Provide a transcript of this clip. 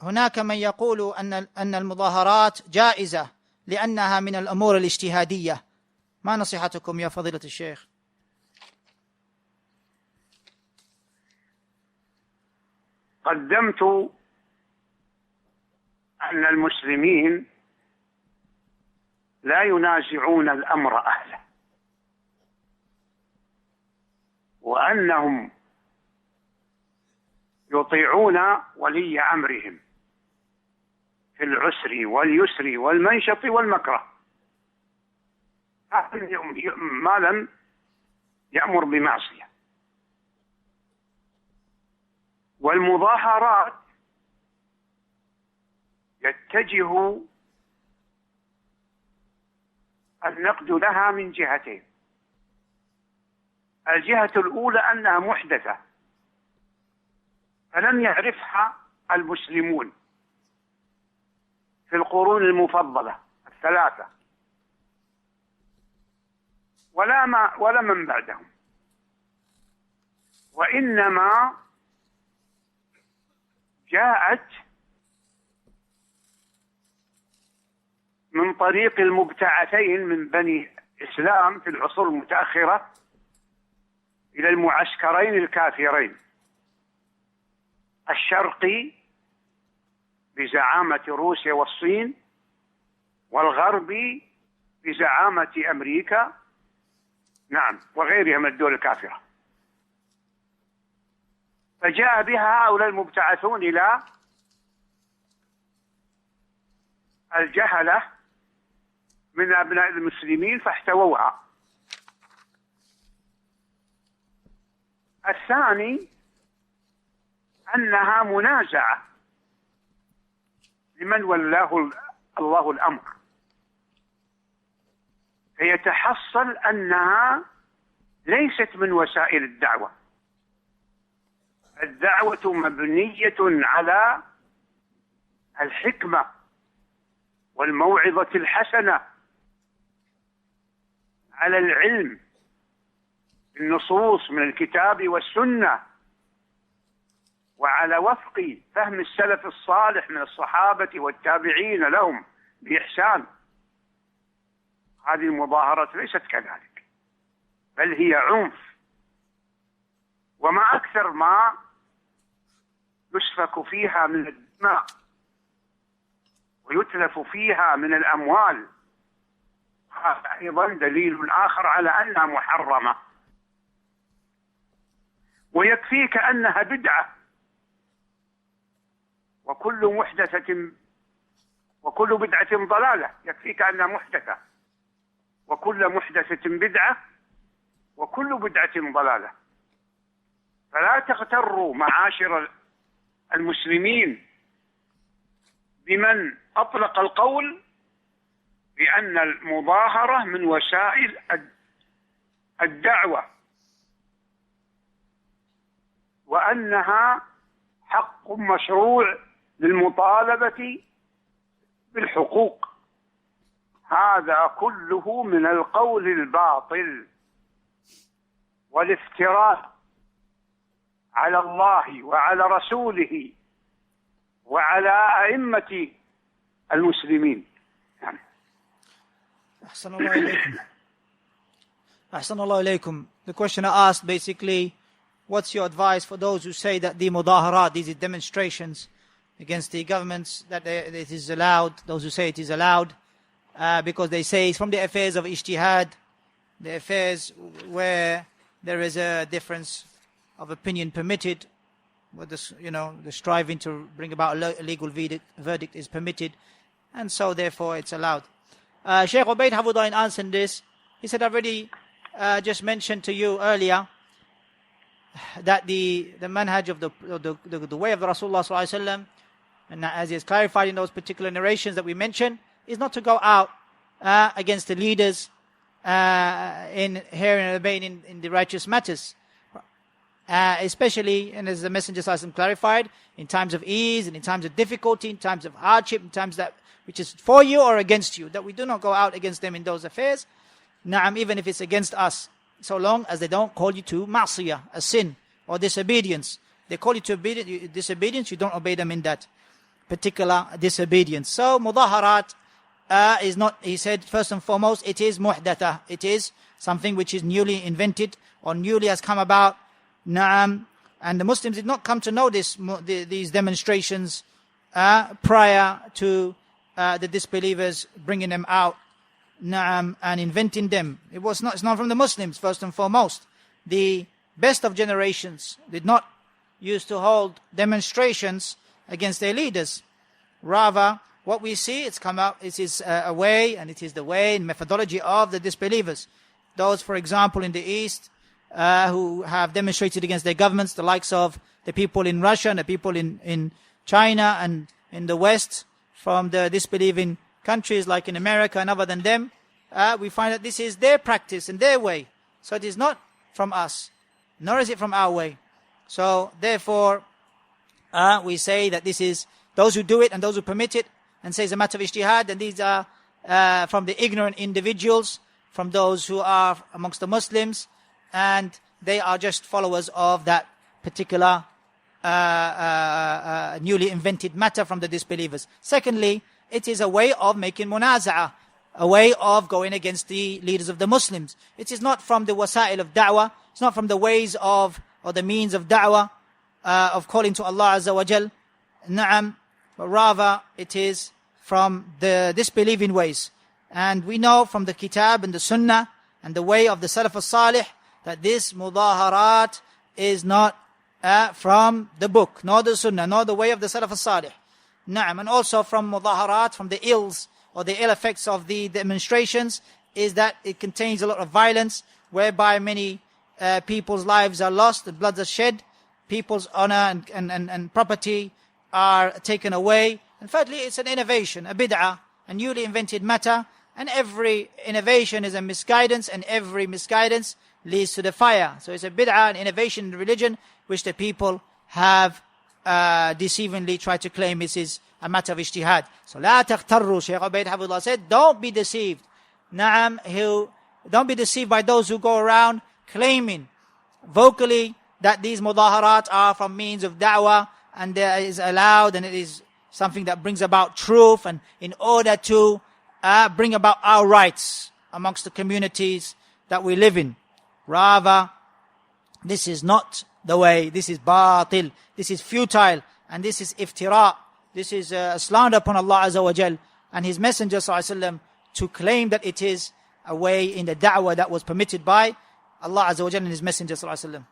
هناك من يقول أن المظاهرات جائزة لأنها من الأمور الاجتهادية. ما نصيحتكم يا فضيلة الشيخ؟ قدمت أن المسلمين لا ينازعون الأمر أهله، وأنهم يطيعون ولي أمرهم في العسر واليسر والمنشط والمكره، ما لم يأمر بمعصية. والمظاهرات يتجه النقد لها من جهتين. الجهة الأولى أنها محدثة فلم يعرفها المسلمون في القرون المفضلة الثلاثة ولا من بعدهم، وإنما جاءت من طريق المبتعثين من بني إسلام في العصور المتأخرة إلى المعسكرين الكافرين، الشرقي بزعامة روسيا والصين، والغربي بزعامة أمريكا وغيرها من الدول الكافرة. فجاء بها هؤلاء المبتعثون إلى الجهلة من أبناء المسلمين فاحتووها. الثاني أنها منازعة لمن ولاه الله الأمر، فيتحصل أنها ليست من وسائل الدعوة. الدعوة مبنية على الحكمة والموعظة الحسنة، على العلم بالنصوص من الكتاب والسنة، وعلى وفق فهم السلف الصالح من الصحابة والتابعين لهم بإحسان. هذه المظاهرات ليست كذلك، بل هي عنف، وما أكثر ما يسفك فيها من الدماء ويتلف فيها من الأموال. هذا أيضا دليل آخر على أنها محرمة. ويكفيك أنها بدعة، وكل بدعة ضلالة. يكفيك أنها محدثة، وكل محدثة بدعة، وكل بدعة ضلالة. فلا تغتروا معاشر المسلمين بمن أطلق القول بأن المظاهرة من وسائل الدعوة، وأنها حق مشروع للمطالبة بالحقوق. هذا كله من القول الباطل والافتراء على الله وعلى رسوله وعلى أئمة المسلمين. أحسن الله إليكم. أحسن الله إليكم. The questioner asked basically, what's your advice for those who say that the mudaharat, these demonstrations against the governments, that it is allowed, those who say it is allowed, because they say it's from the affairs of ijtihad, the affairs where there is a difference of opinion permitted, where the striving to bring about a legal verdict is permitted, and so therefore it's allowed. Shaykh Ubayd Hafudah, in answering this, he said, I've already just mentioned to you earlier that the manhaj of the way of the Rasulullah sallallahu alaihi wasallam, and as is clarified in those particular narrations that we mentioned, is not to go out against the leaders in hearing and obeying in the righteous matters, especially, and as the Messenger sallallahu alaihi wasallam clarified, in times of ease and in times of difficulty, in times of hardship, in times that which is for you or against you, that we do not go out against them in those affairs, even if it's against us, so long as they don't call you to ma'siyah, a sin or disobedience. they call you to disobedience, you don't obey them in that particular disobedience. So mudaharat is not, he said, first and foremost, it is muhdatha. It is something which is newly invented or newly has come about. Na'am. And the Muslims did not come to know these demonstrations prior to the disbelievers bringing them out, na'am, and inventing them. It's not from the Muslims, first and foremost. The best of generations did not used to hold demonstrations against their leaders. Rather, what we see, it's come out, it is a way, and it is the way and methodology of the disbelievers. Those, for example, in the East, who have demonstrated against their governments, the likes of the people in Russia and the people in China and in the West, from the disbelieving countries like in America and other than them, we find that this is their practice and their way. So it is not from us, nor is it from our way. So therefore, we say that this is those who do it and those who permit it, and say it's a matter of ijtihad, and these are from the ignorant individuals, from those who are amongst the Muslims, and they are just followers of that particular newly invented matter from the disbelievers. Secondly, it is a way of making munaza'ah, a way of going against the leaders of the Muslims. It is not from the wasa'il of da'wah, it's not from the ways of, or the means of da'wah, of calling to Allah Azza wa Jal, na'am, but rather it is from the disbelieving ways. And we know from the kitab and the sunnah and the way of the Salaf al-Salih that this mudaharat is not from the book, nor the sunnah, nor the way of the Salaf al-Salih. Na'am. And also from mudaharat, from the ills or the ill effects of the demonstrations, is that it contains a lot of violence, whereby many people's lives are lost, the bloods are shed, people's honor and property are taken away. And thirdly, it's an innovation, a bid'ah, a newly invented matter, and every innovation is a misguidance, and every misguidance leads to the fire. So it's a bid'ah, an innovation in religion, which the people have deceivingly tried to claim this is a matter of ijtihad. So la taghtarru, Shaykh Ubayd Hafidhullah said, don't be deceived. Na'am, don't be deceived by those who go around claiming vocally that these mudaharat are from means of da'wah, and there is allowed, and it is something that brings about truth, and in order to bring about our rights amongst the communities that we live in. Rather, this is not the way. This is batil, this is futile, and this is iftira. This is a slander upon Allah Azza wa Jal and His Messenger Sallallahu Alaihi Wasallam, to claim that it is a way in the da'wah that was permitted by Allah Azza wa Jal and His Messenger Sallallahu Alaihi Wasallam.